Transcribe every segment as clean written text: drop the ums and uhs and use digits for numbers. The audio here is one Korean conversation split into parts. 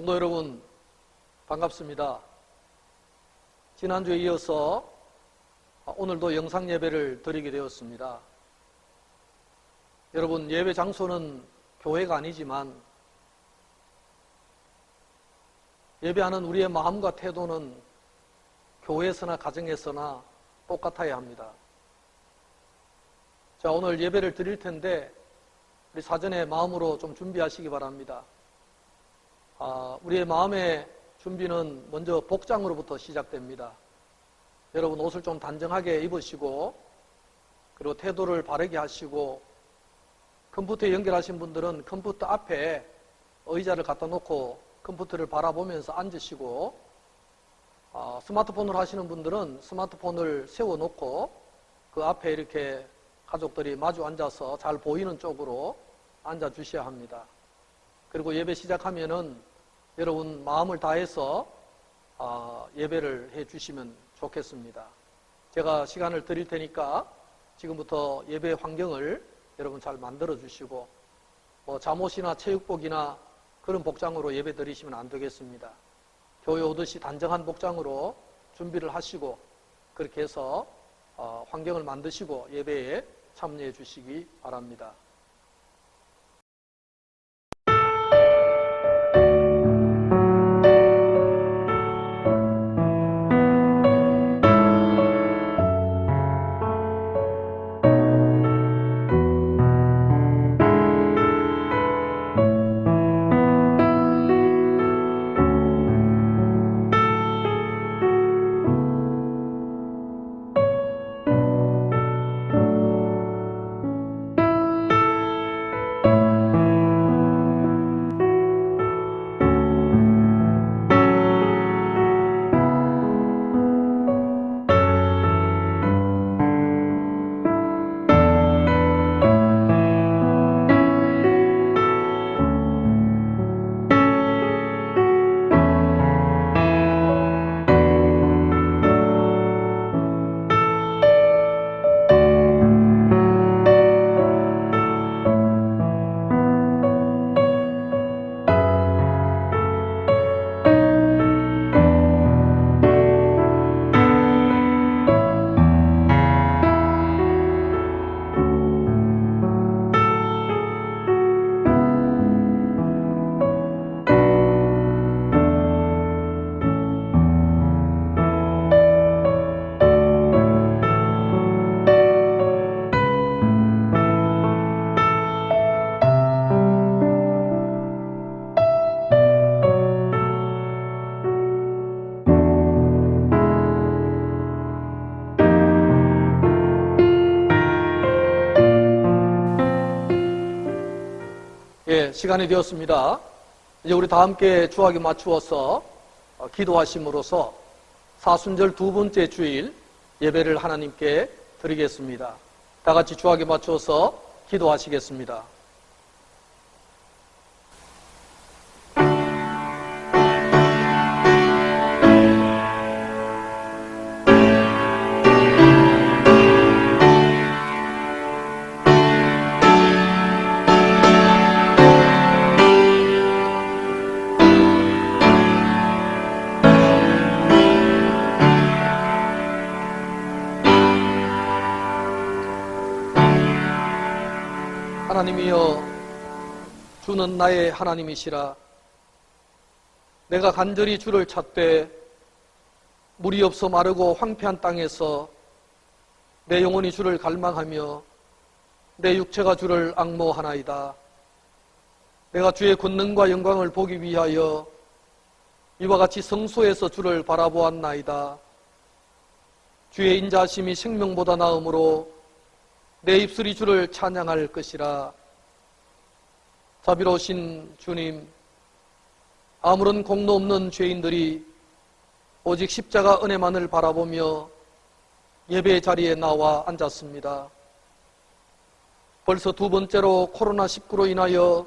성도 여러분, 반갑습니다. 지난주에 이어서 오늘도 영상 예배를 드리게 되었습니다. 여러분, 예배 장소는 교회가 아니지만 예배하는 우리의 마음과 태도는 교회에서나 가정에서나 똑같아야 합니다. 자, 오늘 예배를 드릴 텐데 우리 사전에 마음으로 좀 준비하시기 바랍니다. 우리의 마음의 준비는 먼저 복장으로부터 시작됩니다. 여러분, 옷을 좀 단정하게 입으시고 그리고 태도를 바르게 하시고, 컴퓨터에 연결하신 분들은 컴퓨터 앞에 의자를 갖다 놓고 컴퓨터를 바라보면서 앉으시고, 스마트폰으로 하시는 분들은 스마트폰을 세워놓고 그 앞에 이렇게 가족들이 마주 앉아서 잘 보이는 쪽으로 앉아 주셔야 합니다. 그리고 예배 시작하면은 여러분 마음을 다해서 예배를 해 주시면 좋겠습니다. 제가 시간을 드릴 테니까 지금부터 예배 환경을 여러분 잘 만들어 주시고, 잠옷이나 체육복이나 그런 복장으로 예배 드리시면 안 되겠습니다. 교회 오듯이 단정한 복장으로 준비를 하시고 그렇게 해서 환경을 만드시고 예배에 참여해 주시기 바랍니다. 시간이 되었습니다. 이제 우리 다 함께 주하게 맞추어서 기도하심으로써 사순절 두 번째 주일 예배를 하나님께 드리겠습니다. 다 같이 주하게 맞추어서 기도하시겠습니다. 하나님이여, 주는 나의 하나님이시라. 내가 간절히 주를 찾되 물이 없어 마르고 황폐한 땅에서 내 영혼이 주를 갈망하며 내 육체가 주를 앙모하나이다. 내가 주의 권능과 영광을 보기 위하여 이와 같이 성소에서 주를 바라보았나이다. 주의 인자하심이 생명보다 나으므로 내 입술이 주를 찬양할 것이라. 자비로우신 주님, 아무런 공로 없는 죄인들이 오직 십자가 은혜만을 바라보며 예배 자리에 나와 앉았습니다. 벌써 두 번째로 코로나19로 인하여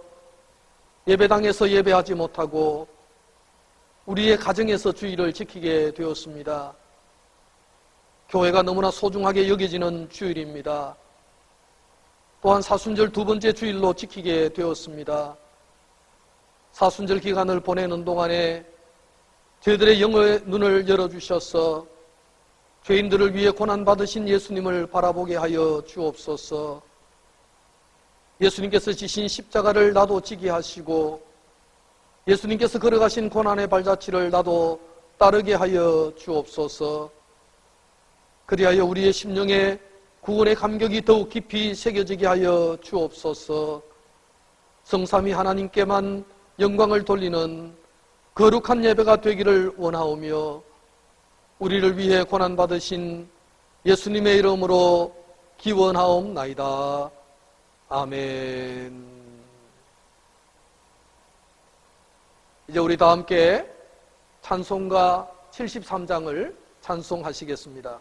예배당에서 예배하지 못하고 우리의 가정에서 주일을 지키게 되었습니다. 교회가 너무나 소중하게 여겨지는 주일입니다. 또한 사순절 두 번째 주일로 지키게 되었습니다. 사순절 기간을 보내는 동안에 저희들의 영의 눈을 열어주셔서 죄인들을 위해 고난받으신 예수님을 바라보게 하여 주옵소서. 예수님께서 지신 십자가를 나도 지게 하시고 예수님께서 걸어가신 고난의 발자취를 나도 따르게 하여 주옵소서. 그리하여 우리의 심령에 구원의 감격이 더욱 깊이 새겨지게 하여 주옵소서. 성삼위 하나님께만 영광을 돌리는 거룩한 예배가 되기를 원하오며 우리를 위해 고난받으신 예수님의 이름으로 기원하옵나이다. 아멘. 이제 우리 다 함께 찬송가 73장을 찬송하시겠습니다.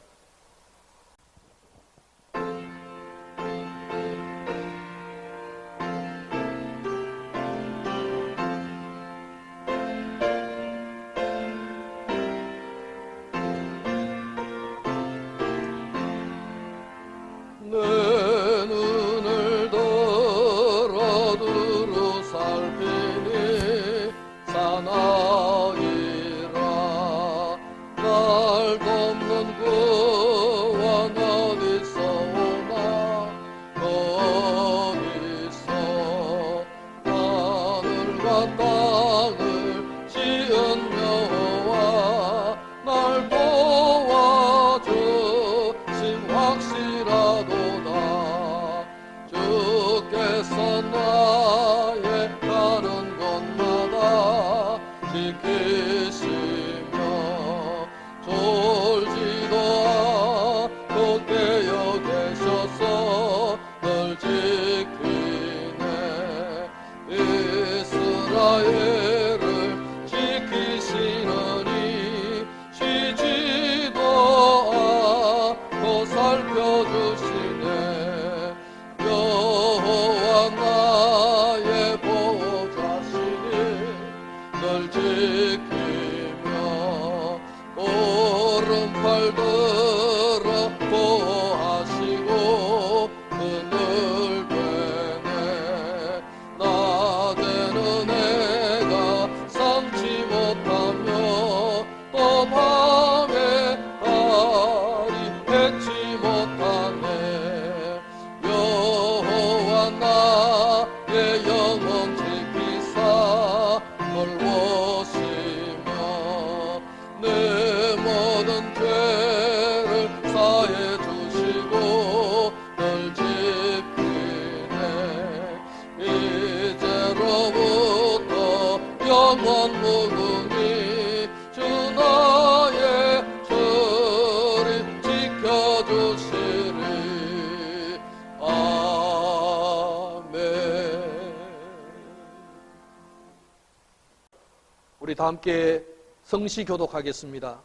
우리 다 함께 성시 교독하겠습니다.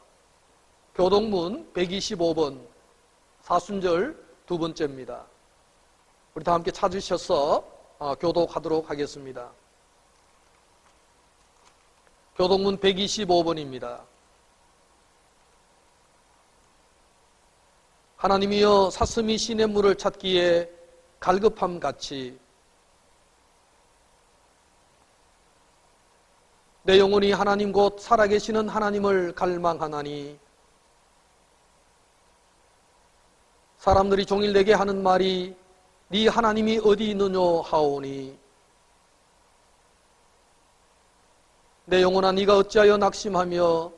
교독문 125번 사순절 두 번째입니다. 우리 다 함께 찾으셔서 교독하도록 하겠습니다. 교독문 125번입니다. 하나님이여 사슴이 시냇물을 찾기에 갈급함 같이 내 영혼이 하나님 곧 살아계시는 하나님을 갈망하나니 사람들이 종일 내게 하는 말이 네 하나님이 어디 있느뇨 하오니 내 영혼아 네가 어찌하여 낙심하며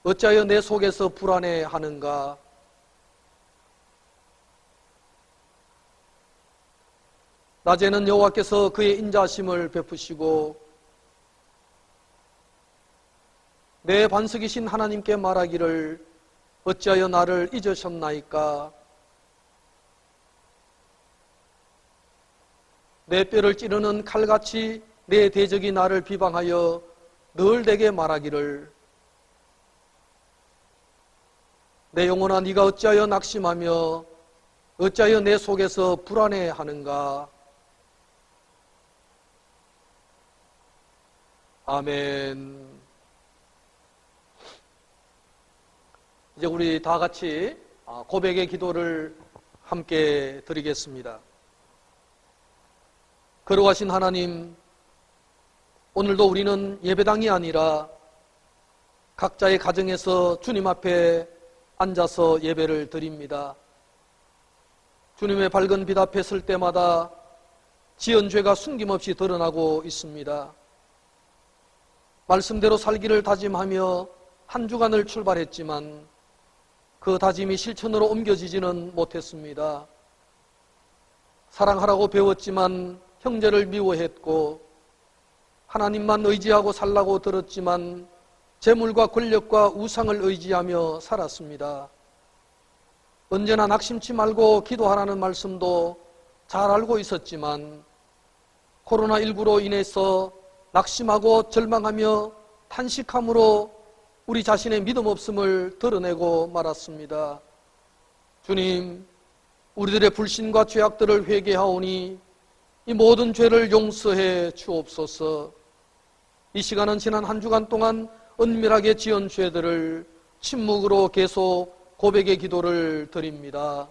어찌하여 내 속에서 불안해하는가. 낮에는 여호와께서 그의 인자심을 베푸시고 내 반석이신 하나님께 말하기를 어찌하여 나를 잊으셨나이까. 내 뼈를 찌르는 칼같이 내 대적이 나를 비방하여 늘 내게 말하기를 내 영혼아 네가 어찌하여 낙심하며 어찌하여 내 속에서 불안해하는가. 아멘. 이제 우리 다 같이 고백의 기도를 함께 드리겠습니다. 거룩하신 하나님, 오늘도 우리는 예배당이 아니라 각자의 가정에서 주님 앞에 앉아서 예배를 드립니다. 주님의 밝은 빛 앞에 설 때마다 지은 죄가 숨김없이 드러나고 있습니다. 말씀대로 살기를 다짐하며 한 주간을 출발했지만 그 다짐이 실천으로 옮겨지지는 못했습니다. 사랑하라고 배웠지만 형제를 미워했고, 하나님만 의지하고 살라고 들었지만 재물과 권력과 우상을 의지하며 살았습니다. 언제나 낙심치 말고 기도하라는 말씀도 잘 알고 있었지만 코로나19로 인해서 낙심하고 절망하며 탄식함으로 우리 자신의 믿음 없음을 드러내고 말았습니다. 주님, 우리들의 불신과 죄악들을 회개하오니 이 모든 죄를 용서해 주옵소서. 이 시간은 지난 한 주간 동안 은밀하게 지은 죄들을 침묵으로 계속 고백의 기도를 드립니다.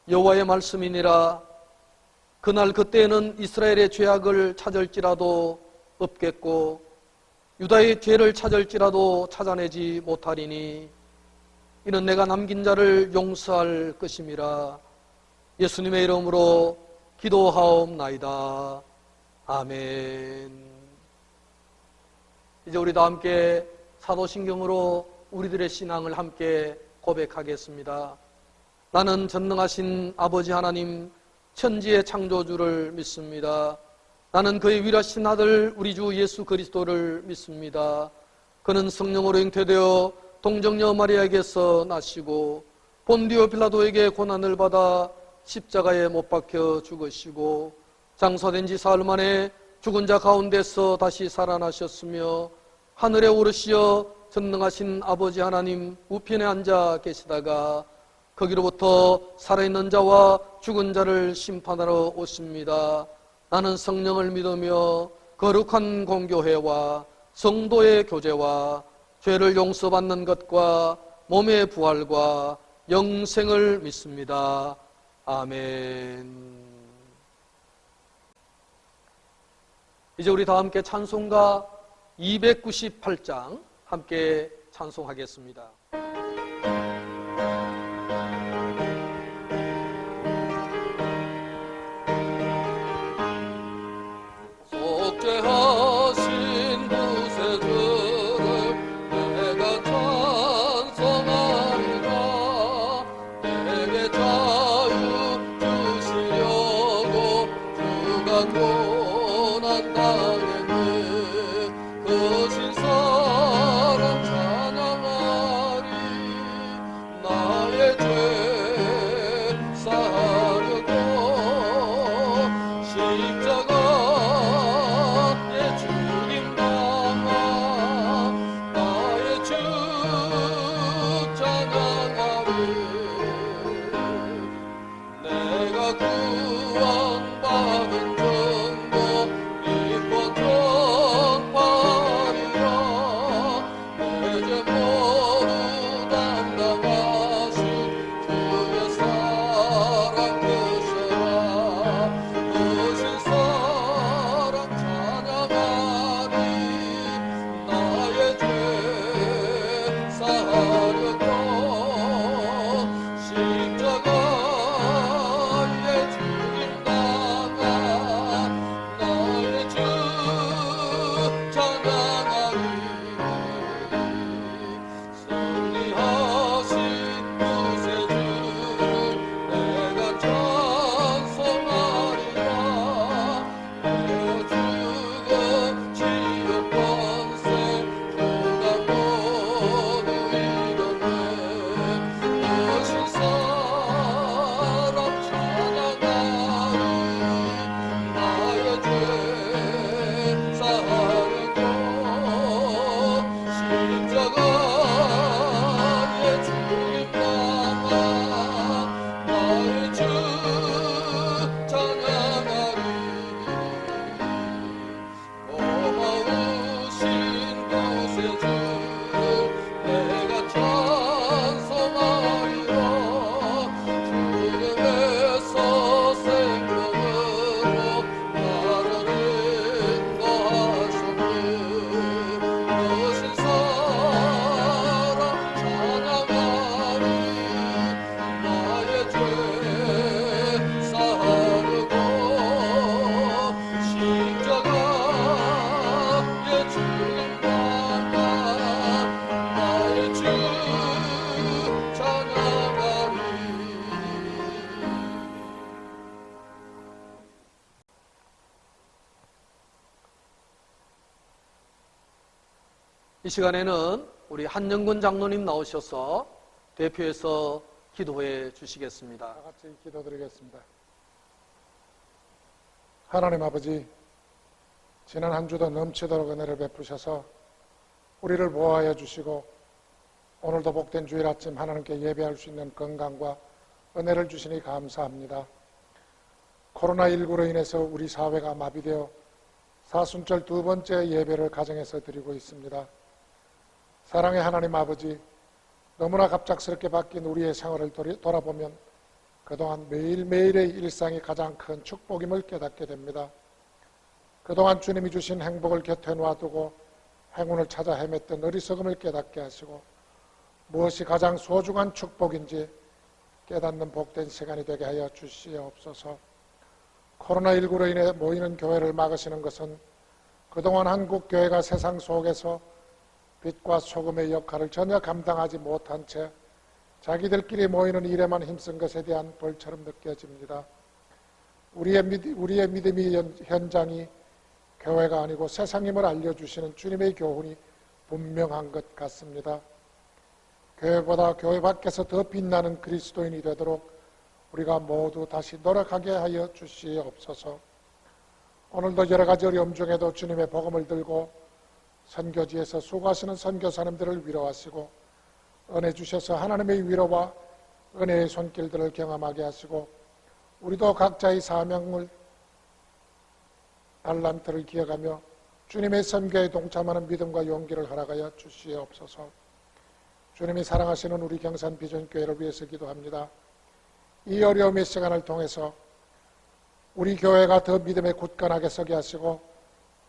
여호와의 말씀이니라. 그날 그때에는 이스라엘의 죄악을 찾을지라도 없겠고 유다의 죄를 찾을지라도 찾아내지 못하리니 이는 내가 남긴 자를 용서할 것임이라. 예수님의 이름으로 기도하옵나이다. 아멘. 이제 우리 다 함께 사도신경으로 우리들의 신앙을 함께 고백하겠습니다. 나는 전능하신 아버지 하나님 천지의 창조주를 믿습니다. 나는 그의 위라신 아들 우리 주 예수 그리스도를 믿습니다. 그는 성령으로 잉태되어 동정녀 마리아에게서 나시고 본디오 빌라도에게 고난을 받아 십자가에 못 박혀 죽으시고 장사된 지 사흘 만에 죽은 자 가운데서 다시 살아나셨으며 하늘에 오르시어 전능하신 아버지 하나님 우편에 앉아 계시다가 거기로부터 살아있는 자와 죽은 자를 심판하러 오십니다. 나는 성령을 믿으며 거룩한 공교회와 성도의 교제와 죄를 용서받는 것과 몸의 부활과 영생을 믿습니다. 아멘. 이제 우리 다 함께 찬송가 298장 함께 찬송하겠습니다. 속죄하신 구세주를 내가 찬송하리라. 내게 자유 주시려고 주가 고난 당했네. 그 신사랑 찬양하리. 이 시간에는 우리 한영근 장로님 나오셔서 대표해서 기도해 주시겠습니다. 다 같이 기도드리겠습니다. 하나님 아버지, 지난 한 주도 넘치도록 은혜를 베푸셔서 우리를 보호하여 주시고 오늘도 복된 주일 아침 하나님께 예배할 수 있는 건강과 은혜를 주시니 감사합니다. 코로나19로 인해서 우리 사회가 마비되어 사순절 두 번째 예배를 가정에서 드리고 있습니다. 사랑의 하나님 아버지, 너무나 갑작스럽게 바뀐 우리의 생활을 돌아보면 그동안 매일매일의 일상이 가장 큰 축복임을 깨닫게 됩니다. 그동안 주님이 주신 행복을 곁에 놔두고 행운을 찾아 헤맸던 어리석음을 깨닫게 하시고 무엇이 가장 소중한 축복인지 깨닫는 복된 시간이 되게 하여 주시옵소서. 코로나19로 인해 모이는 교회를 막으시는 것은 그동안 한국 교회가 세상 속에서 빛과 소금의 역할을 전혀 감당하지 못한 채 자기들끼리 모이는 일에만 힘쓴 것에 대한 벌처럼 느껴집니다. 우리의 믿음이 현장이 교회가 아니고 세상임을 알려주시는 주님의 교훈이 분명한 것 같습니다. 교회보다 교회 밖에서 더 빛나는 그리스도인이 되도록 우리가 모두 다시 노력하게 하여 주시옵소서. 오늘도 여러 가지 어려움 중에도 주님의 복음을 들고 선교지에서 수고하시는 선교사님들을 위로하시고 은혜 주셔서 하나님의 위로와 은혜의 손길들을 경험하게 하시고 우리도 각자의 사명을 달란트를 기억하며 주님의 선교에 동참하는 믿음과 용기를 허락하여 주시옵소서. 주님이 사랑하시는 우리 경산 비전교회를 위해서 기도합니다. 이 어려움의 시간을 통해서 우리 교회가 더 믿음에 굳건하게 서게 하시고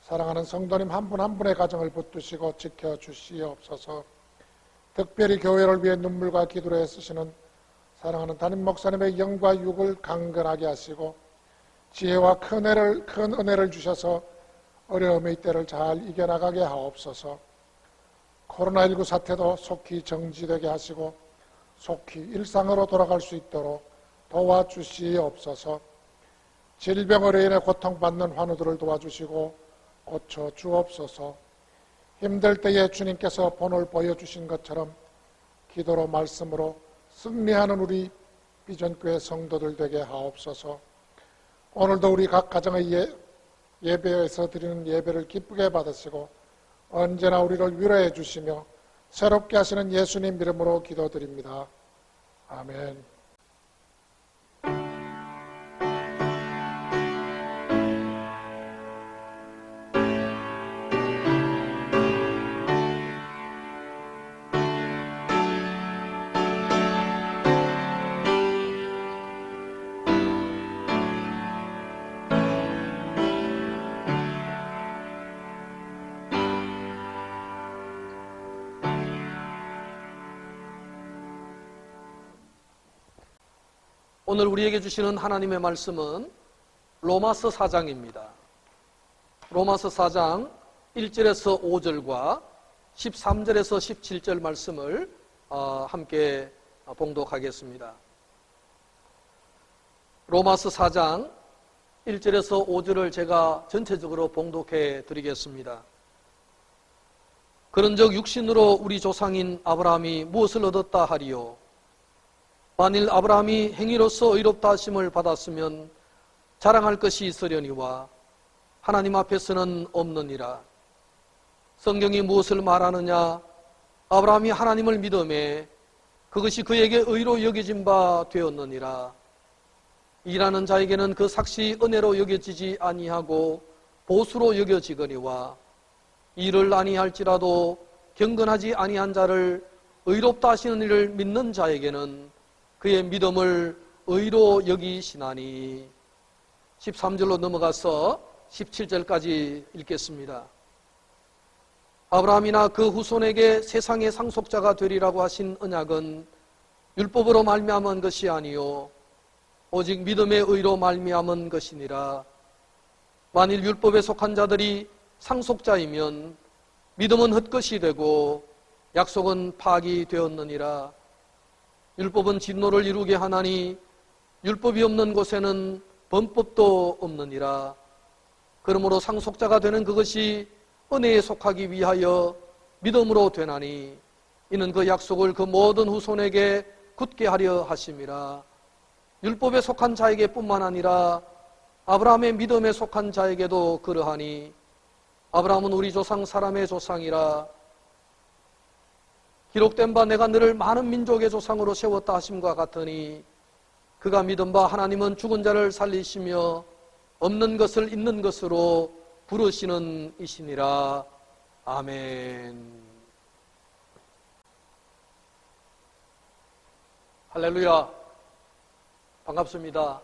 사랑하는 성도님 한 분 한 분의 가정을 붙드시고 지켜주시옵소서. 특별히 교회를 위해 눈물과 기도를 애쓰시는 사랑하는 담임 목사님의 영과 육을 강건하게 하시고 지혜와 큰 은혜를 주셔서 어려움의 때를 잘 이겨나가게 하옵소서. 코로나19 사태도 속히 정지되게 하시고 속히 일상으로 돌아갈 수 있도록 도와주시옵소서. 질병으로 인해 고통받는 환우들을 도와주시고 고쳐 주옵소서. 힘들 때에 주님께서 본을 보여주신 것처럼 기도로 말씀으로 승리하는 우리 비전교회 성도들 되게 하옵소서. 오늘도 우리 각 가정의 예배에서 드리는 예배를 기쁘게 받으시고 언제나 우리를 위로해 주시며 새롭게 하시는 예수님 이름으로 기도드립니다. 아멘. 오늘 우리에게 주시는 하나님의 말씀은 로마서 4장입니다. 로마서 4장 1절에서 5절과 13절에서 17절 말씀을 함께 봉독하겠습니다. 로마서 4장 1절에서 5절을 제가 전체적으로 봉독해 드리겠습니다. 그런즉 육신으로 우리 조상인 아브라함이 무엇을 얻었다 하리요? 만일 아브라함이 행위로서 의롭다 하심을 받았으면 자랑할 것이 있으려니와 하나님 앞에서는 없느니라. 성경이 무엇을 말하느냐? 아브라함이 하나님을 믿음에 그것이 그에게 의로 여겨진 바 되었느니라. 일하는 자에게는 그 삭시 은혜로 여겨지지 아니하고 보수로 여겨지거니와 일을 아니할지라도 경건하지 아니한 자를 의롭다 하시는 이를 믿는 자에게는 그의 믿음을 의로 여기시나니. 13절로 넘어가서 17절까지 읽겠습니다. 아브라함이나 그 후손에게 세상의 상속자가 되리라고 하신 언약은 율법으로 말미암은 것이 아니요 오직 믿음의 의로 말미암은 것이니라. 만일 율법에 속한 자들이 상속자이면 믿음은 헛것이 되고 약속은 파악이 되었느니라. 율법은 진노를 이루게 하나니 율법이 없는 곳에는 범법도 없느니라. 그러므로 상속자가 되는 그것이 은혜에 속하기 위하여 믿음으로 되나니 이는 그 약속을 그 모든 후손에게 굳게 하려 하심이라. 율법에 속한 자에게 뿐만 아니라 아브라함의 믿음에 속한 자에게도 그러하니 아브라함은 우리 조상 사람의 조상이라. 기록된 바 내가 너를 많은 민족의 조상으로 세웠다 하심과 같으니 그가 믿은 바 하나님은 죽은 자를 살리시며 없는 것을 있는 것으로 부르시는 이시니라. 아멘. 할렐루야. 반갑습니다.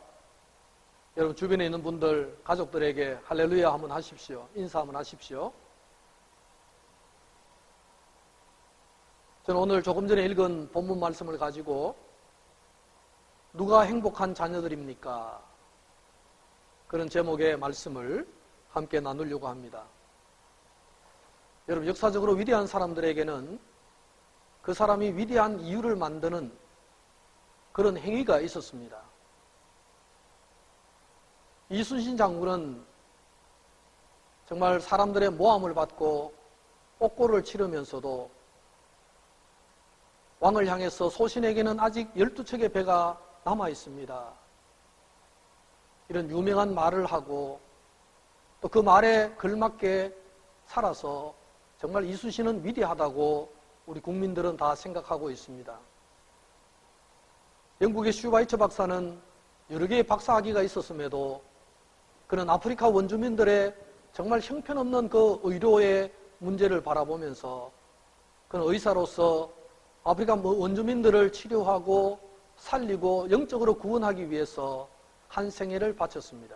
여러분 주변에 있는 분들, 가족들에게 할렐루야 한번 하십시오. 인사 한번 하십시오. 저는 오늘 조금 전에 읽은 본문 말씀을 가지고 누가 행복한 자녀들입니까? 그런 제목의 말씀을 함께 나누려고 합니다. 여러분, 역사적으로 위대한 사람들에게는 그 사람이 위대한 이유를 만드는 그런 행위가 있었습니다. 이순신 장군은 정말 사람들의 모함을 받고 옥고를 치르면서도 왕을 향해서 소신에게는 아직 12척의 배가 남아 있습니다. 이런 유명한 말을 하고 또 그 말에 걸맞게 살아서 정말 이순신은 위대하다고 우리 국민들은 다 생각하고 있습니다. 영국의 슈바이처 박사는 여러 개의 박사학위가 있었음에도 그는 아프리카 원주민들의 정말 형편없는 그 의료의 문제를 바라보면서 그는 의사로서 아프리카 원주민들을 치료하고 살리고 영적으로 구원하기 위해서 한 생애를 바쳤습니다.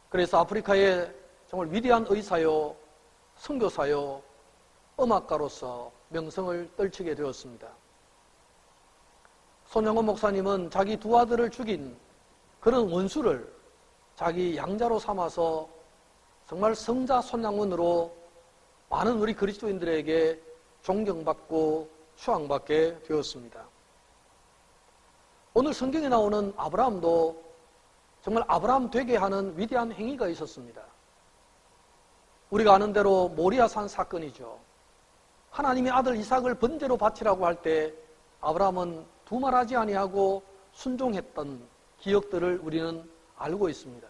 그래서 아프리카의 정말 위대한 의사요, 선교사요, 음악가로서 명성을 떨치게 되었습니다. 손영원 목사님은 자기 두 아들을 죽인 그런 원수를 자기 양자로 삼아서 정말 성자 손양원으로 많은 우리 그리스도인들에게 존경받고 추앙받게 되었습니다. 오늘 성경에 나오는 아브라함도 정말 아브라함 되게 하는 위대한 행위가 있었습니다. 우리가 아는 대로 모리아산 사건이죠. 하나님의 아들 이삭을 번제로 바치라고 할 때 아브라함은 두말하지 아니하고 순종했던 기억들을 우리는 알고 있습니다.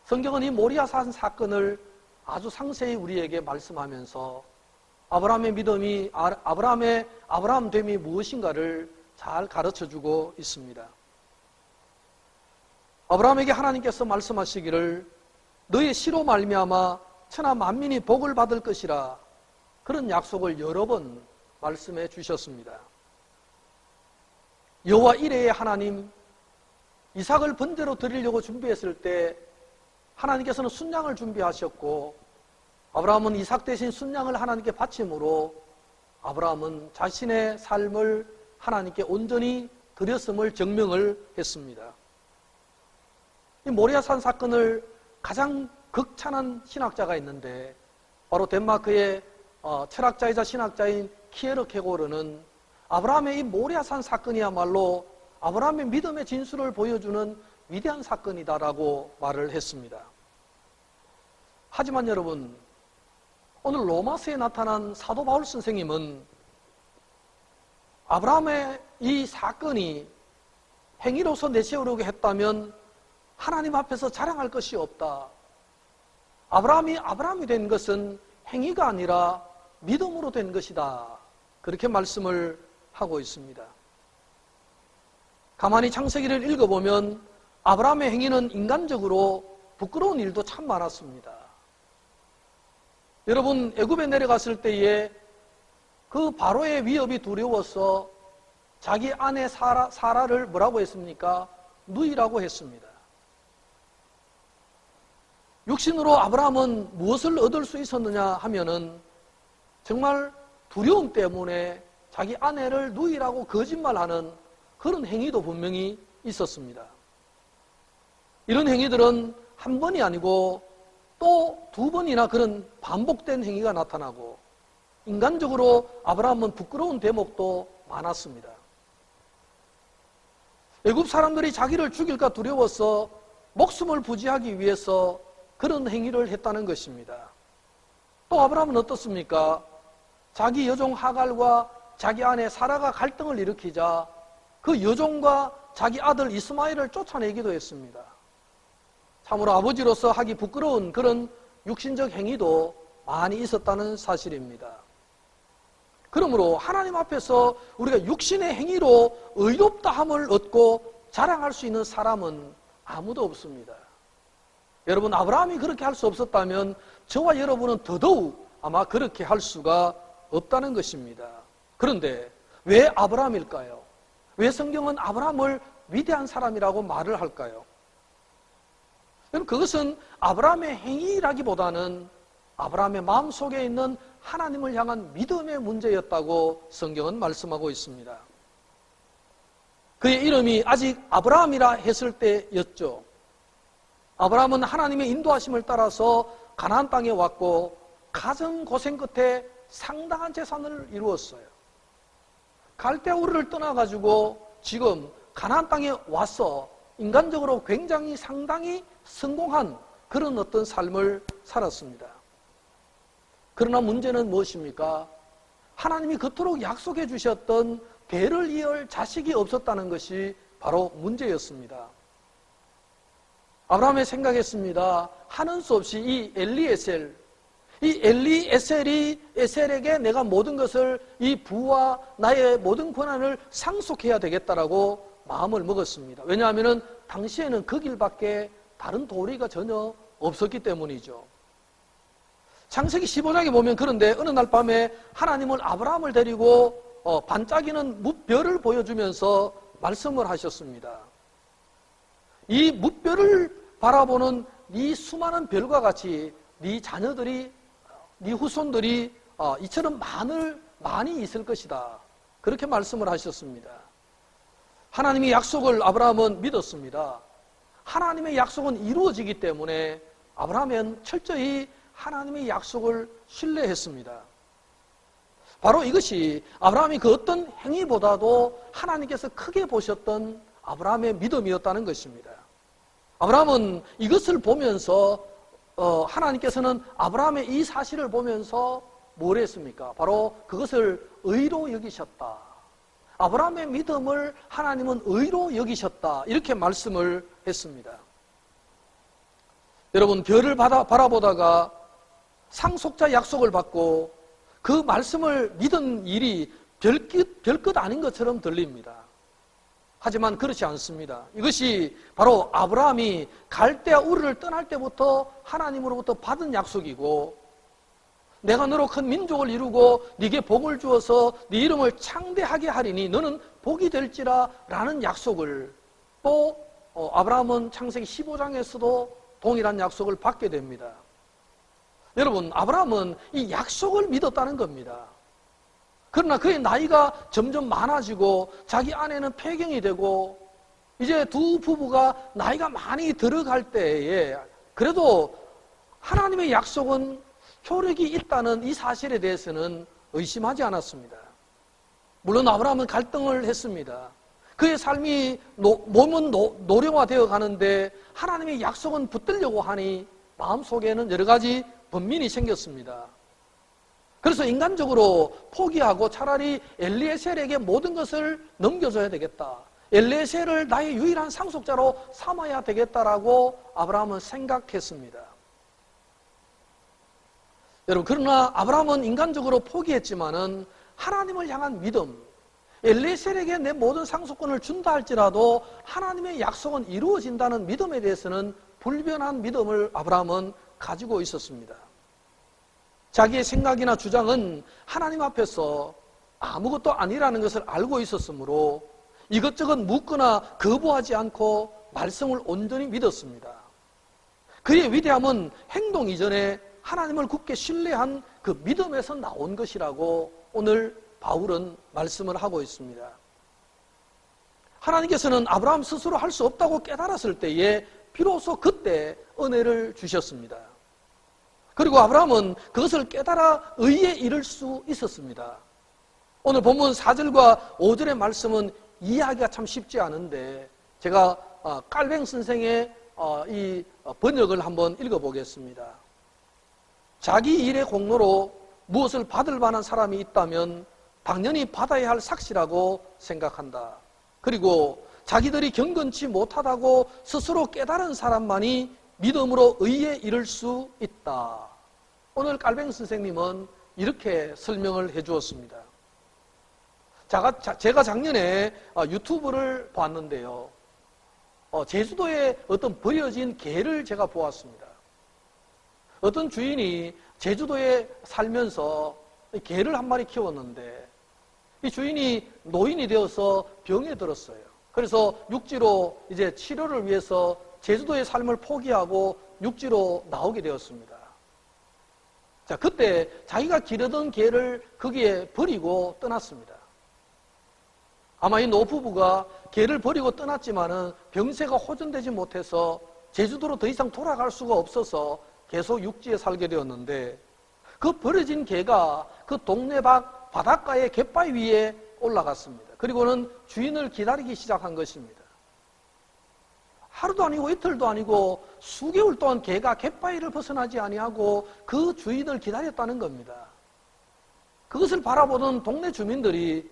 성경은 이 모리아산 사건을 아주 상세히 우리에게 말씀하면서 아브라함의 믿음이, 아브라함됨이 무엇인가를 잘 가르쳐주고 있습니다. 아브라함에게 하나님께서 말씀하시기를 너의 씨로 말미암아 천하 만민이 복을 받을 것이라 그런 약속을 여러 번 말씀해 주셨습니다. 여호와 이레의 하나님, 이삭을 번제로 드리려고 준비했을 때 하나님께서는 순양을 준비하셨고 아브라함은 이삭 대신 순양을 하나님께 바침으로 아브라함은 자신의 삶을 하나님께 온전히 드렸음을 증명을 했습니다. 이 모리아산 사건을 가장 극찬한 신학자가 있는데 바로 덴마크의 철학자이자 신학자인 키에르케고르는 아브라함의 이 모리아산 사건이야말로 아브라함의 믿음의 진수를 보여주는 위대한 사건이다라고 말을 했습니다. 하지만 여러분, 오늘 로마서에 나타난 사도 바울 선생님은 아브라함의 이 사건이 행위로서 내세우려고 했다면 하나님 앞에서 자랑할 것이 없다. 아브라함이 된 것은 행위가 아니라 믿음으로 된 것이다. 그렇게 말씀을 하고 있습니다. 가만히 창세기를 읽어보면 아브라함의 행위는 인간적으로 부끄러운 일도 참 많았습니다. 여러분, 애굽에 내려갔을 때에 그 바로의 위협이 두려워서 자기 아내 사라를 뭐라고 했습니까? 누이라고 했습니다. 육신으로 아브라함은 무엇을 얻을 수 있었느냐 하면은 정말 두려움 때문에 자기 아내를 누이라고 거짓말하는 그런 행위도 분명히 있었습니다. 이런 행위들은 한 번이 아니고 또 두 번이나 그런 반복된 행위가 나타나고 인간적으로 아브라함은 부끄러운 대목도 많았습니다. 애굽 사람들이 자기를 죽일까 두려워서 목숨을 부지하기 위해서 그런 행위를 했다는 것입니다. 또 아브라함은 어떻습니까? 자기 여종 하갈과 자기 아내 사라가 갈등을 일으키자 그 여종과 자기 아들 이스마엘을 쫓아내기도 했습니다. 참으로 아버지로서 하기 부끄러운 그런 육신적 행위도 많이 있었다는 사실입니다. 그러므로 하나님 앞에서 우리가 육신의 행위로 의롭다함을 얻고 자랑할 수 있는 사람은 아무도 없습니다. 여러분, 아브라함이 그렇게 할 수 없었다면 저와 여러분은 더더욱 아마 그렇게 할 수가 없다는 것입니다. 그런데 왜 아브라함일까요? 왜 성경은 아브라함을 위대한 사람이라고 말을 할까요? 여러분, 그것은 아브라함의 행위라기보다는 아브라함의 마음속에 있는 하나님을 향한 믿음의 문제였다고 성경은 말씀하고 있습니다. 그의 이름이 아직 아브라함이라 했을 때였죠. 아브라함은 하나님의 인도하심을 따라서 가나안 땅에 왔고 가정 고생 끝에 상당한 재산을 이루었어요. 갈대아 우르를 떠나가지고 지금 가나안 땅에 와서 인간적으로 굉장히 상당히 성공한 그런 어떤 삶을 살았습니다. 그러나 문제는 무엇입니까? 하나님이 그토록 약속해 주셨던 대를 이을 자식이 없었다는 것이 바로 문제였습니다. 아브라함이 생각했습니다. 하는 수 없이 이 엘리에셀이 에셀에게 내가 모든 것을 이 부와 나의 모든 권한을 상속해야 되겠다라고 마음을 먹었습니다. 왜냐하면 당시에는 그 길밖에 다른 도리가 전혀 없었기 때문이죠. 창세기 15장에 보면 그런데 어느 날 밤에 하나님은 아브라함을 데리고 반짝이는 뭇별을 보여주면서 말씀을 하셨습니다. 이 뭇별을 바라보는 네 수많은 별과 같이 네 자녀들이, 네 후손들이 이처럼 많이 있을 것이다. 그렇게 말씀을 하셨습니다. 하나님의 약속을 아브라함은 믿었습니다. 하나님의 약속은 이루어지기 때문에 아브라함은 철저히 하나님의 약속을 신뢰했습니다. 바로 이것이 아브라함이 그 어떤 행위보다도 하나님께서 크게 보셨던 아브라함의 믿음이었다는 것입니다. 아브라함은 이것을 보면서 하나님께서는 아브라함의 이 사실을 보면서 뭘 했습니까? 바로 그것을 의로 여기셨다. 아브라함의 믿음을 하나님은 의로 여기셨다. 이렇게 말씀을 했습니다. 여러분, 별을 바라보다가 상속자 약속을 받고 그 말씀을 믿은 일이 별것 아닌 것처럼 들립니다. 하지만 그렇지 않습니다. 이것이 바로 아브라함이 갈대아 우르를 떠날 때부터 하나님으로부터 받은 약속이고, 내가 너로 큰 민족을 이루고 네게 복을 주어서 네 이름을 창대하게 하리니 너는 복이 될지라 라는 약속을 또 아브라함은 창세기 15장에서도 동일한 약속을 받게 됩니다. 여러분, 아브라함은 이 약속을 믿었다는 겁니다. 그러나 그의 나이가 점점 많아지고 자기 아내는 폐경이 되고 이제 두 부부가 나이가 많이 들어갈 때에 그래도 하나님의 약속은 효력이 있다는 이 사실에 대해서는 의심하지 않았습니다. 물론 아브라함은 갈등을 했습니다. 그의 삶이 몸은 노령화되어 가는데 하나님의 약속은 붙들려고 하니 마음속에는 여러 가지 번민이 생겼습니다. 그래서 인간적으로 포기하고 차라리 엘리에셀에게 모든 것을 넘겨줘야 되겠다. 엘리에셀을 나의 유일한 상속자로 삼아야 되겠다라고 아브라함은 생각했습니다. 여러분, 그러나 아브라함은 인간적으로 포기했지만은 하나님을 향한 믿음, 엘리에셀에게 내 모든 상속권을 준다 할지라도 하나님의 약속은 이루어진다는 믿음에 대해서는 불변한 믿음을 아브라함은 가지고 있었습니다. 자기의 생각이나 주장은 하나님 앞에서 아무것도 아니라는 것을 알고 있었으므로 이것저것 묻거나 거부하지 않고 말씀을 온전히 믿었습니다. 그의 위대함은 행동 이전에 하나님을 굳게 신뢰한 그 믿음에서 나온 것이라고 오늘 바울은 말씀을 하고 있습니다. 하나님께서는 아브라함 스스로 할 수 없다고 깨달았을 때에 비로소 그때 은혜를 주셨습니다. 그리고 아브라함은 그것을 깨달아 의에 이를 수 있었습니다. 오늘 본문 4절과 5절의 말씀은 이해하기가 참 쉽지 않은데 제가 깔뱅 선생의 이 번역을 한번 읽어보겠습니다. 자기 일의 공로로 무엇을 받을 만한 사람이 있다면 당연히 받아야 할 삭시라고 생각한다. 그리고 자기들이 경건치 못하다고 스스로 깨달은 사람만이 믿음으로 의에 이를 수 있다. 오늘 깔뱅 선생님은 이렇게 설명을 해 주었습니다. 제가 작년에 유튜브를 봤는데요. 제주도에 어떤 버려진 개를 제가 보았습니다. 어떤 주인이 제주도에 살면서 개를 한 마리 키웠는데 이 주인이 노인이 되어서 병에 들었어요. 그래서 육지로 이제 치료를 위해서 제주도의 삶을 포기하고 육지로 나오게 되었습니다. 자, 그때 자기가 기르던 개를 거기에 버리고 떠났습니다. 아마 이 노부부가 개를 버리고 떠났지만은 병세가 호전되지 못해서 제주도로 더 이상 돌아갈 수가 없어서 계속 육지에 살게 되었는데 그 버려진 개가 그 동네 밖 바닷가의 갯바위 위에 올라갔습니다. 그리고는 주인을 기다리기 시작한 것입니다. 하루도 아니고 이틀도 아니고 수개월 동안 개가 갯바위를 벗어나지 아니하고 그 주인을 기다렸다는 겁니다. 그것을 바라보던 동네 주민들이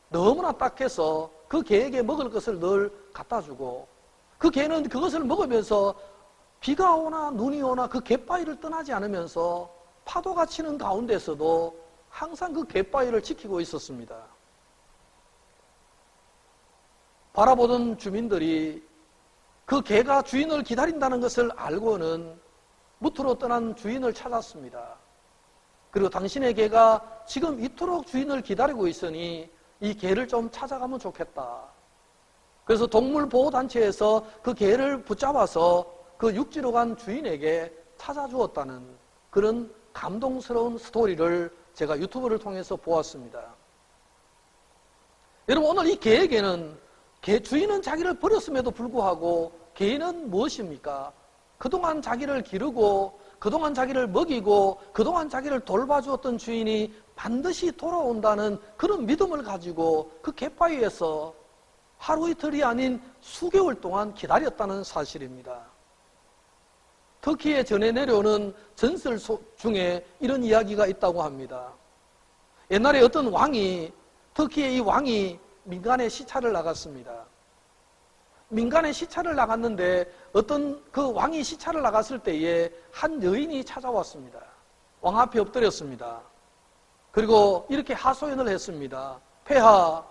너무나 딱해서 그 개에게 먹을 것을 늘 갖다 주고 그 개는 그것을 먹으면서 비가 오나 눈이 오나 그 갯바위를 떠나지 않으면서 파도가 치는 가운데서도 항상 그 갯바위를 지키고 있었습니다. 바라보던 주민들이 그 개가 주인을 기다린다는 것을 알고는 무트로 떠난 주인을 찾았습니다. 그리고 당신의 개가 지금 이토록 주인을 기다리고 있으니 이 개를 좀 찾아가면 좋겠다. 그래서 동물보호단체에서 그 개를 붙잡아서 그 육지로 간 주인에게 찾아주었다는 그런 감동스러운 스토리를 제가 유튜브를 통해서 보았습니다. 여러분, 오늘 이 개에게는 주인은 자기를 버렸음에도 불구하고 개는 무엇입니까? 그동안 자기를 기르고 그동안 자기를 먹이고 그동안 자기를 돌봐주었던 주인이 반드시 돌아온다는 그런 믿음을 가지고 그 갯바위에서 하루 이틀이 아닌 수개월 동안 기다렸다는 사실입니다. 터키에 전해 내려오는 전설 중에 이런 이야기가 있다고 합니다. 옛날에 어떤 터키의 이 왕이 민간에 시찰을 나갔습니다. 민간에 시찰을 나갔는데 어떤 그 왕이 시찰을 나갔을 때에 한 여인이 찾아왔습니다. 왕 앞에 엎드렸습니다. 그리고 이렇게 하소연을 했습니다. 폐하,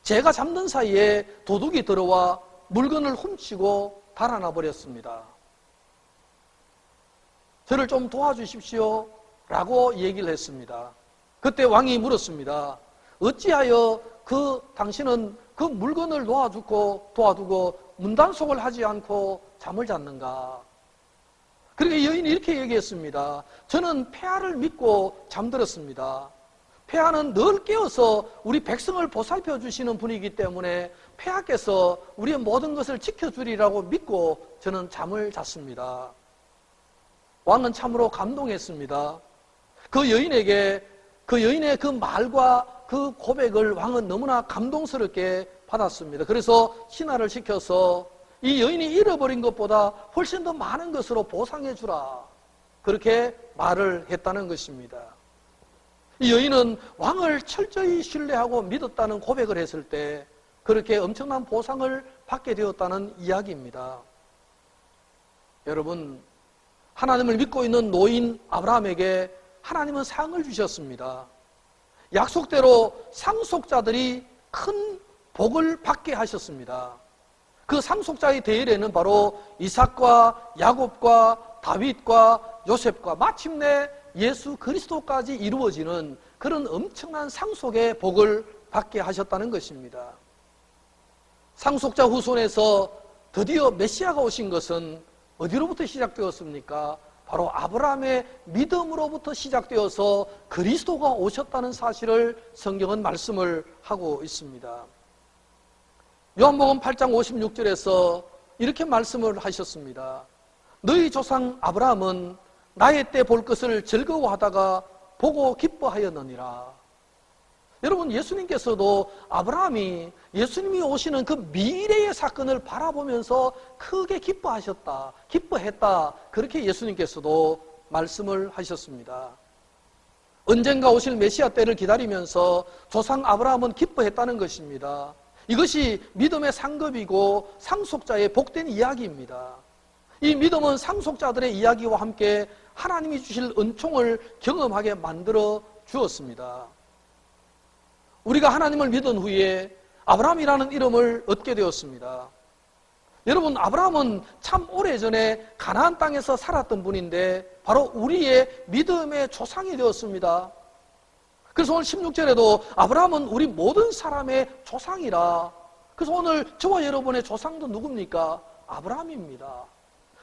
제가 잠든 사이에 도둑이 들어와 물건을 훔치고 달아나 버렸습니다. 저를 좀 도와주십시오 라고 얘기를 했습니다. 그때 왕이 물었습니다. 어찌하여 당신은 그 물건을 도와두고 문단속을 하지 않고 잠을 잤는가? 그러니까 여인이 이렇게 얘기했습니다. 저는 폐하를 믿고 잠들었습니다. 폐하는 늘 깨어서 우리 백성을 보살펴 주시는 분이기 때문에 폐하께서 우리의 모든 것을 지켜주리라고 믿고 저는 잠을 잤습니다. 왕은 참으로 감동했습니다. 그 여인의 그 말과 그 고백을 왕은 너무나 감동스럽게 받았습니다. 그래서 신하를 시켜서 이 여인이 잃어버린 것보다 훨씬 더 많은 것으로 보상해 주라. 그렇게 말을 했다는 것입니다. 이 여인은 왕을 철저히 신뢰하고 믿었다는 고백을 했을 때 그렇게 엄청난 보상을 받게 되었다는 이야기입니다. 여러분, 하나님을 믿고 있는 노인 아브라함에게 하나님은 상을 주셨습니다. 약속대로 상속자들이 큰 복을 받게 하셨습니다. 그 상속자의 대열에는 바로 이삭과 야곱과 다윗과 요셉과 마침내 예수 그리스도까지 이루어지는 그런 엄청난 상속의 복을 받게 하셨다는 것입니다. 상속자 후손에서 드디어 메시아가 오신 것은 어디로부터 시작되었습니까? 바로 아브라함의 믿음으로부터 시작되어서 그리스도가 오셨다는 사실을 성경은 말씀을 하고 있습니다. 요한복음 8장 56절에서 이렇게 말씀을 하셨습니다. 너희 조상 아브라함은 나의 때 볼 것을 즐거워하다가 보고 기뻐하였느니라. 여러분, 예수님께서도 아브라함이 예수님이 오시는 그 미래의 사건을 바라보면서 크게 기뻐했다. 그렇게 예수님께서도 말씀을 하셨습니다. 언젠가 오실 메시아 때를 기다리면서 조상 아브라함은 기뻐했다는 것입니다. 이것이 믿음의 상급이고 상속자의 복된 이야기입니다. 이 믿음은 상속자들의 이야기와 함께 하나님이 주실 은총을 경험하게 만들어 주었습니다. 우리가 하나님을 믿은 후에 아브라함이라는 이름을 얻게 되었습니다. 여러분, 아브라함은 참 오래전에 가나안 땅에서 살았던 분인데 바로 우리의 믿음의 조상이 되었습니다. 그래서 오늘 16절에도 아브라함은 우리 모든 사람의 조상이라. 그래서 오늘 저와 여러분의 조상도 누굽니까? 아브라함입니다.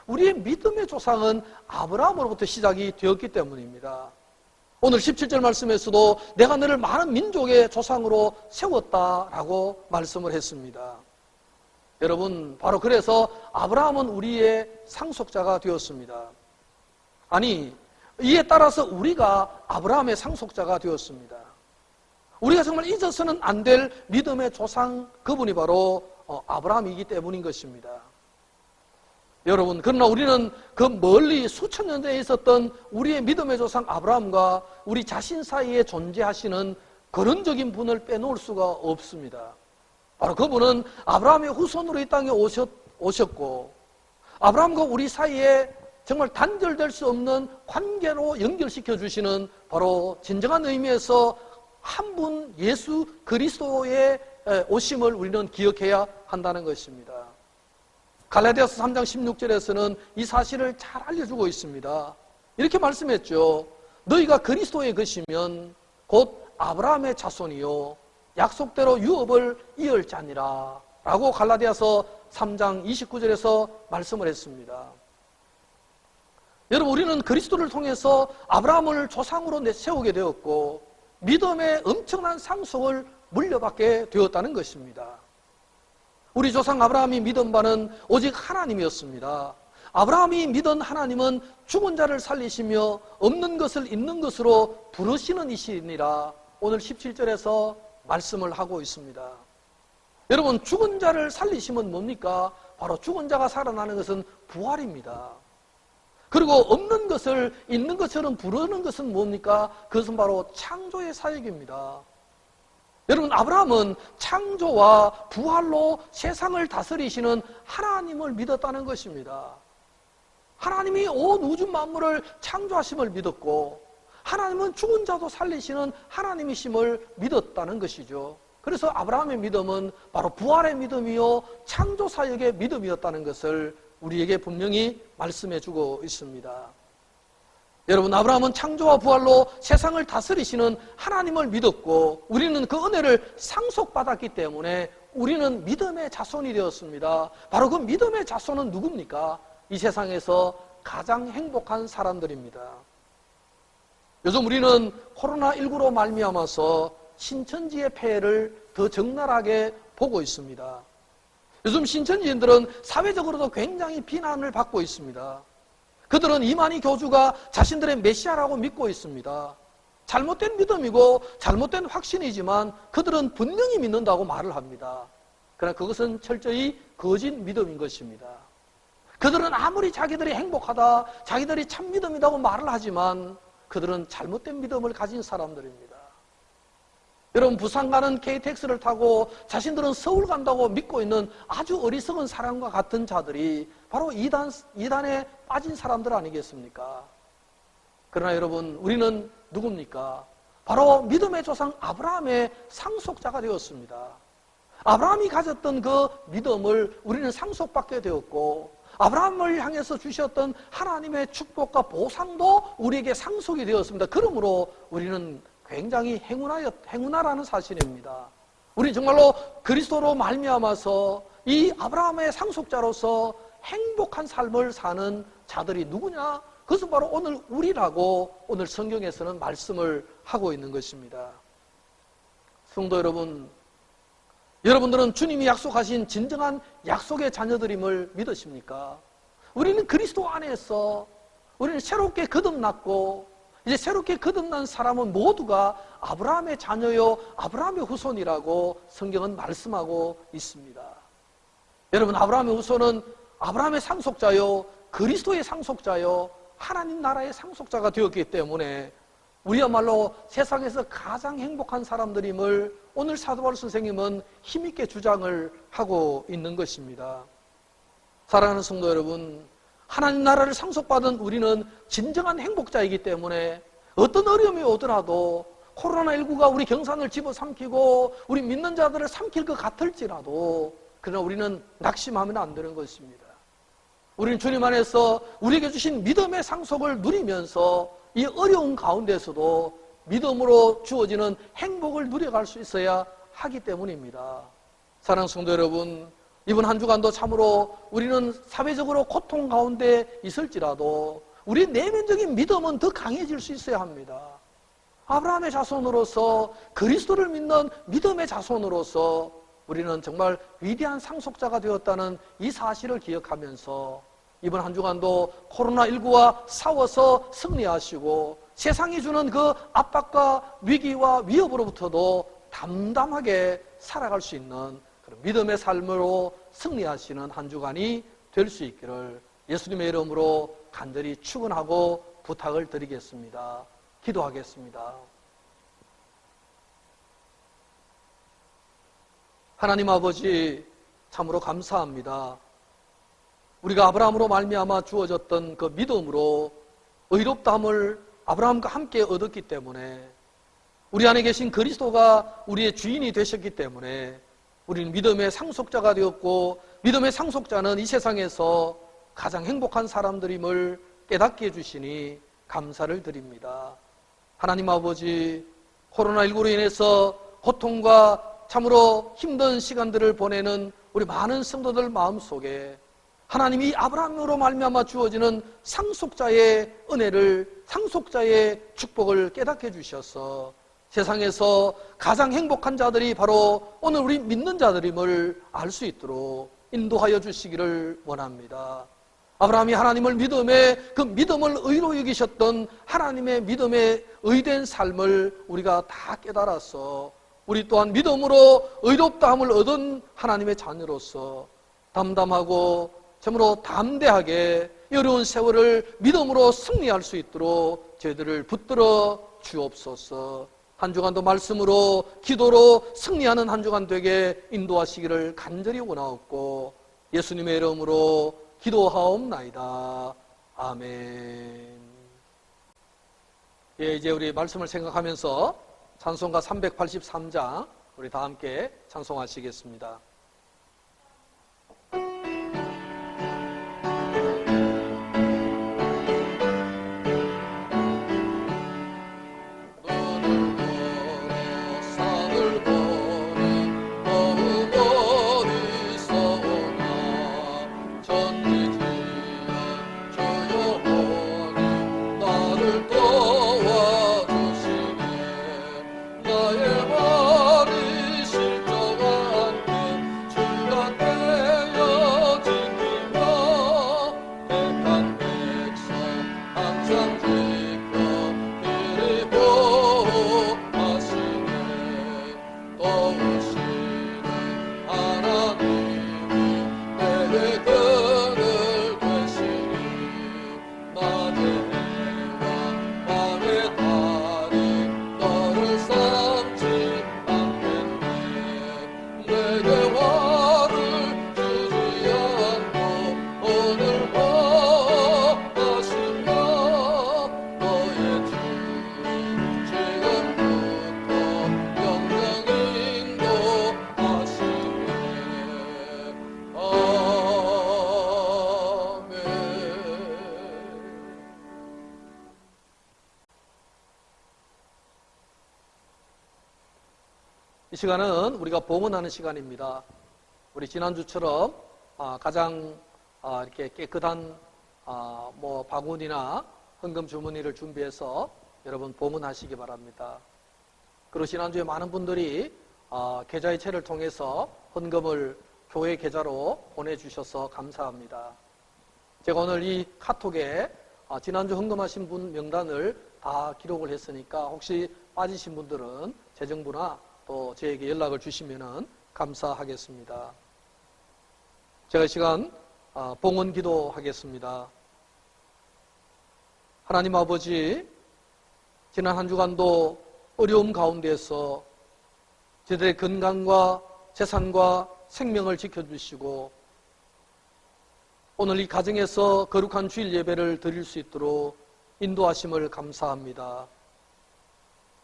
우리의 믿음의 조상은 아브라함으로부터 시작이 되었기 때문입니다. 오늘 17절 말씀에서도 내가 너를 많은 민족의 조상으로 세웠다라고 말씀을 했습니다. 여러분, 바로 그래서 아브라함은 우리의 상속자가 되었습니다. 아니, 이에 따라서 우리가 아브라함의 상속자가 되었습니다. 우리가 정말 잊어서는 안 될 믿음의 조상, 그분이 바로 아브라함이기 때문인 것입니다. 여러분, 그러나 우리는 그 멀리 수천 년 전에 있었던 우리의 믿음의 조상 아브라함과 우리 자신 사이에 존재하시는 근원적인 분을 빼놓을 수가 없습니다. 바로 그분은 아브라함의 후손으로 이 땅에 오셨고, 아브라함과 우리 사이에 정말 단절될 수 없는 관계로 연결시켜 주시는 바로 진정한 의미에서 한 분 예수 그리스도의 오심을 우리는 기억해야 한다는 것입니다. 갈라디아서 3장 16절에서는 이 사실을 잘 알려주고 있습니다. 이렇게 말씀했죠. 너희가 그리스도의 것이면 곧 아브라함의 자손이요 약속대로 유업을 이을 자니라 라고 갈라디아서 3장 29절에서 말씀을 했습니다. 여러분, 우리는 그리스도를 통해서 아브라함을 조상으로 세우게 되었고 믿음의 엄청난 상속을 물려받게 되었다는 것입니다. 우리 조상 아브라함이 믿은 바는 오직 하나님이었습니다. 아브라함이 믿은 하나님은 죽은 자를 살리시며 없는 것을 있는 것으로 부르시는 이시니라 오늘 17절에서 말씀을 하고 있습니다. 여러분, 죽은 자를 살리시면 뭡니까? 바로 죽은 자가 살아나는 것은 부활입니다. 그리고 없는 것을 있는 것처럼 부르는 것은 뭡니까? 그것은 바로 창조의 사역입니다. 여러분, 아브라함은 창조와 부활로 세상을 다스리시는 하나님을 믿었다는 것입니다. 하나님이 온 우주 만물을 창조하심을 믿었고 하나님은 죽은 자도 살리시는 하나님이심을 믿었다는 것이죠. 그래서 아브라함의 믿음은 바로 부활의 믿음이요 창조 사역의 믿음이었다는 것을 우리에게 분명히 말씀해 주고 있습니다. 여러분, 아브라함은 창조와 부활로 세상을 다스리시는 하나님을 믿었고 우리는 그 은혜를 상속받았기 때문에 우리는 믿음의 자손이 되었습니다. 바로 그 믿음의 자손은 누굽니까? 이 세상에서 가장 행복한 사람들입니다. 요즘 우리는 코로나19로 말미암아서 신천지의 폐해를 더 적나라하게 보고 있습니다. 요즘 신천지인들은 사회적으로도 굉장히 비난을 받고 있습니다. 그들은 이만희 교주가 자신들의 메시아라고 믿고 있습니다. 잘못된 믿음이고 잘못된 확신이지만 그들은 분명히 믿는다고 말을 합니다. 그러나 그것은 철저히 거짓 믿음인 것입니다. 그들은 아무리 자기들이 행복하다, 자기들이 참 믿음이라고 말을 하지만 그들은 잘못된 믿음을 가진 사람들입니다. 여러분, 부산 가는 KTX를 타고 자신들은 서울 간다고 믿고 있는 아주 어리석은 사람과 같은 자들이 바로 이단에 빠진 사람들 아니겠습니까? 그러나 여러분, 우리는 누굽니까? 바로 믿음의 조상 아브라함의 상속자가 되었습니다. 아브라함이 가졌던 그 믿음을 우리는 상속받게 되었고 아브라함을 향해서 주셨던 하나님의 축복과 보상도 우리에게 상속이 되었습니다. 그러므로 우리는 굉장히 행운아라는 사실입니다. 우리 정말로 그리스도로 말미암아서 이 아브라함의 상속자로서 행복한 삶을 사는 자들이 누구냐? 그것은 바로 오늘 우리라고 오늘 성경에서는 말씀을 하고 있는 것입니다. 성도 여러분, 여러분들은 주님이 약속하신 진정한 약속의 자녀들임을 믿으십니까? 우리는 그리스도 안에서 우리는 새롭게 거듭났고 이제 새롭게 거듭난 사람은 모두가 아브라함의 자녀요 아브라함의 후손이라고 성경은 말씀하고 있습니다. 여러분, 아브라함의 후손은 아브라함의 상속자요 그리스도의 상속자요 하나님 나라의 상속자가 되었기 때문에 우리야말로 세상에서 가장 행복한 사람들임을 오늘 사도 바울 선생님은 힘있게 주장을 하고 있는 것입니다. 사랑하는 성도 여러분, 하나님 나라를 상속받은 우리는 진정한 행복자이기 때문에 어떤 어려움이 오더라도 코로나19가 우리 경산을 집어삼키고 우리 믿는 자들을 삼킬 것 같을지라도 그러나 우리는 낙심하면 안 되는 것입니다. 우리는 주님 안에서 우리에게 주신 믿음의 상속을 누리면서 이 어려운 가운데서도 믿음으로 주어지는 행복을 누려갈 수 있어야 하기 때문입니다. 사랑하는 성도 여러분, 이번 한 주간도 참으로 우리는 사회적으로 고통 가운데 있을지라도 우리의 내면적인 믿음은 더 강해질 수 있어야 합니다. 아브라함의 자손으로서 그리스도를 믿는 믿음의 자손으로서 우리는 정말 위대한 상속자가 되었다는 이 사실을 기억하면서 이번 한 주간도 코로나19와 싸워서 승리하시고 세상이 주는 그 압박과 위기와 위협으로부터도 담담하게 살아갈 수 있는 그런 믿음의 삶으로 승리하시는 한 주간이 될 수 있기를 예수님의 이름으로 간절히 축원하고 부탁을 드리겠습니다. 기도하겠습니다. 하나님 아버지, 참으로 감사합니다. 우리가 아브라함으로 말미암아 주어졌던 그 믿음으로 의롭다함을 아브라함과 함께 얻었기 때문에 우리 안에 계신 그리스도가 우리의 주인이 되셨기 때문에 우리는 믿음의 상속자가 되었고 믿음의 상속자는 이 세상에서 가장 행복한 사람들임을 깨닫게 해주시니 감사를 드립니다. 하나님 아버지, 코로나19로 인해서 고통과 참으로 힘든 시간들을 보내는 우리 많은 성도들 마음속에 하나님이 아브라함으로 말미암아 주어지는 상속자의 은혜를, 상속자의 축복을 깨닫게 해주셔서 세상에서 가장 행복한 자들이 바로 오늘 우리 믿는 자들임을 알 수 있도록 인도하여 주시기를 원합니다. 아브라함이 하나님을 믿음에 그 믿음을 의로 여기셨던 하나님의 믿음의 의된 삶을 우리가 다 깨달아서 우리 또한 믿음으로 의롭다함을 얻은 하나님의 자녀로서 담담하고 참으로 담대하게 어려운 세월을 믿음으로 승리할 수 있도록 저희들을 붙들어 주옵소서. 한 주간도 말씀으로 기도로 승리하는 한 주간 되게 인도하시기를 간절히 원하옵고 예수님의 이름으로 기도하옵나이다. 아멘. 예, 이제 우리 말씀을 생각하면서 찬송가 383장 우리 다 함께 찬송하시겠습니다. 이 시간은 우리가 봉헌하는 시간입니다. 우리 지난주처럼 가장 이렇게 깨끗한 바구니나 헌금 주머니를 준비해서 여러분 봉헌하시기 바랍니다. 그리고 지난주에 많은 분들이 계좌이체를 통해서 헌금을 교회 계좌로 보내주셔서 감사합니다. 제가 오늘 이 카톡에 지난주 헌금하신 분 명단을 다 기록을 했으니까 혹시 빠지신 분들은 재정부나 또 저에게 연락을 주시면 감사하겠습니다. 제가 이 시간 봉헌 기도하겠습니다. 하나님 아버지, 지난 한 주간도 어려움 가운데서 저들의 건강과 재산과 생명을 지켜주시고 오늘 이 가정에서 거룩한 주일 예배를 드릴 수 있도록 인도하심을 감사합니다.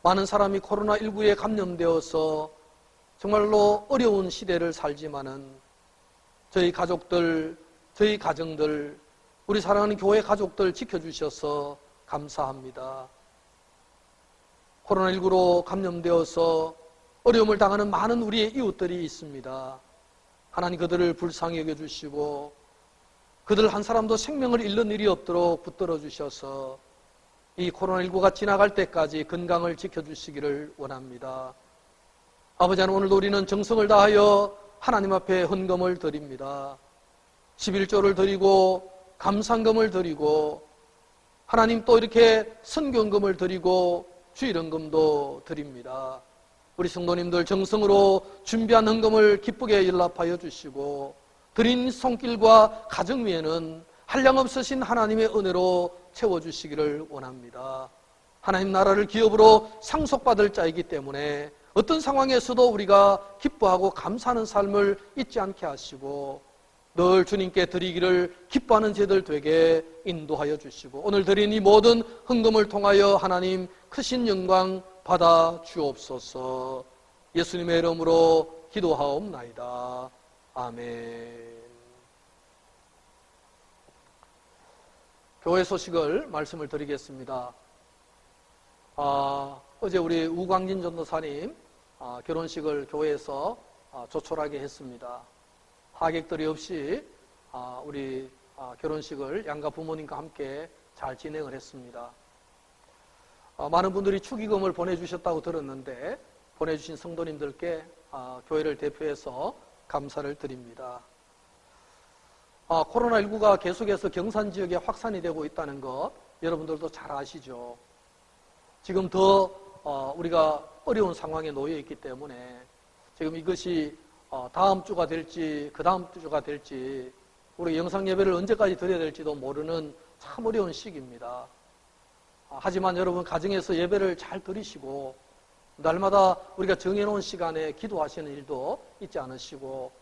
많은 사람이 코로나19에 감염되어서 정말로 어려운 시대를 살지만은 저희 가족들, 저희 가정들, 우리 사랑하는 교회 가족들 지켜주셔서 감사합니다. 코로나19로 감염되어서 어려움을 당하는 많은 우리의 이웃들이 있습니다. 하나님 그들을 불쌍히 여겨주시고 그들 한 사람도 생명을 잃는 일이 없도록 붙들어 주셔서 이 코로나19가 지나갈 때까지 건강을 지켜주시기를 원합니다. 아버지 하나님, 오늘도 우리는 정성을 다하여 하나님 앞에 헌금을 드립니다. 11조를 드리고 감상금을 드리고 하나님 또 이렇게 선교금을 드리고 주일헌금도 드립니다. 우리 성도님들 정성으로 준비한 헌금을 기쁘게 연락하여 주시고 드린 손길과 가정 위에는 한량없으신 하나님의 은혜로 채워주시기를 원합니다. 하나님 나라를 기업으로 상속받을 자이기 때문에 어떤 상황에서도 우리가 기뻐하고 감사하는 삶을 잊지 않게 하시고 늘 주님께 드리기를 기뻐하는 제들 되게 인도하여 주시고 오늘 드린 이 모든 헌금을 통하여 하나님 크신 영광 받아 주옵소서. 예수님의 이름으로 기도하옵나이다. 아멘. 교회 소식을 말씀을 드리겠습니다. 어제 우리 우광진 전도사님 결혼식을 교회에서 조촐하게 했습니다. 하객들이 없이 우리 결혼식을 양가 부모님과 함께 잘 진행을 했습니다. 많은 분들이 축의금을 보내주셨다고 들었는데 보내주신 성도님들께 교회를 대표해서 감사를 드립니다. 코로나19가 계속해서 경산 지역에 확산이 되고 있다는 것 여러분들도 잘 아시죠. 지금 더 우리가 어려운 상황에 놓여 있기 때문에 지금 이것이 다음 주가 될지 그 다음 주가 될지 우리 영상 예배를 언제까지 드려야 될지도 모르는 참 어려운 시기입니다. 하지만 여러분 가정에서 예배를 잘 드리시고 날마다 우리가 정해놓은 시간에 기도하시는 일도 잊지 않으시고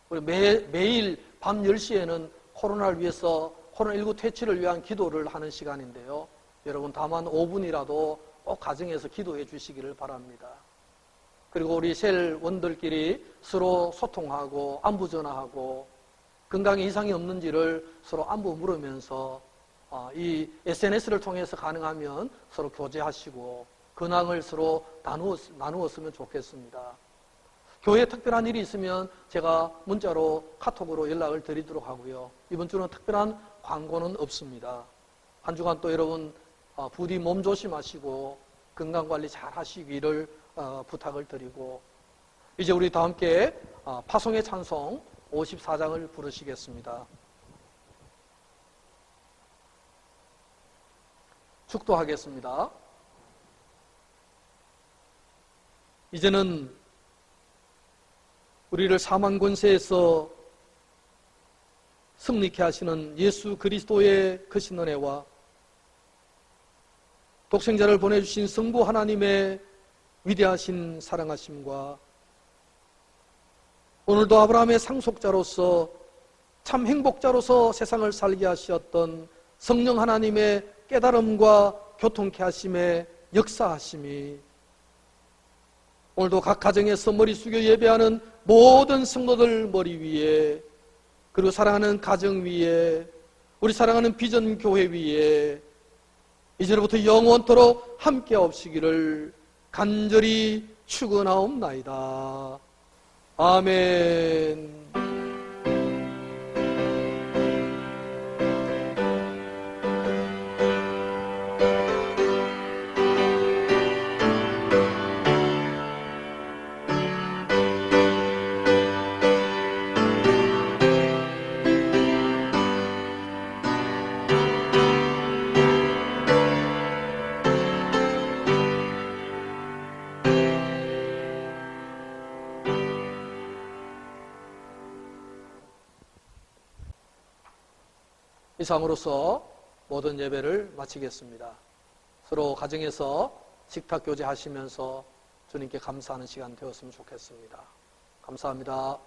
우리 매일 밤 10시에는 코로나를 위해서 코로나19 퇴치를 위한 기도를 하는 시간인데요. 여러분 다만 5분이라도 꼭 가정에서 기도해 주시기를 바랍니다. 그리고 우리 셀 원들끼리 서로 소통하고 안부 전화하고 건강에 이상이 없는지를 서로 안부 물으면서 이 SNS를 통해서 가능하면 서로 교제하시고 근황을 서로 나누었으면 좋겠습니다. 교회에 특별한 일이 있으면 제가 문자로 카톡으로 연락을 드리도록 하고요. 이번 주는 특별한 광고는 없습니다. 한 주간 또 여러분 부디 몸 조심하시고 건강관리 잘 하시기를 부탁을 드리고 이제 우리 다 함께 파송의 찬송 54장을 부르시겠습니다. 축도하겠습니다. 이제는 우리를 사망 권세에서 승리케 하시는 예수 그리스도의 크신 은혜와 독생자를 보내주신 성부 하나님의 위대하신 사랑하심과 오늘도 아브라함의 상속자로서 참 행복자로서 세상을 살게 하셨던 성령 하나님의 깨달음과 교통케 하심의 역사하심이 오늘도 각 가정에서 머리 숙여 예배하는 모든 성도들 머리 위에 그리고 사랑하는 가정 위에 우리 사랑하는 비전 교회 위에 이제로부터 영원토록 함께 없시기를 간절히 축원하옵나이다. 아멘. 이상으로서 모든 예배를 마치겠습니다. 서로 가정에서 식탁 교제하시면서 주님께 감사하는 시간 되었으면 좋겠습니다. 감사합니다.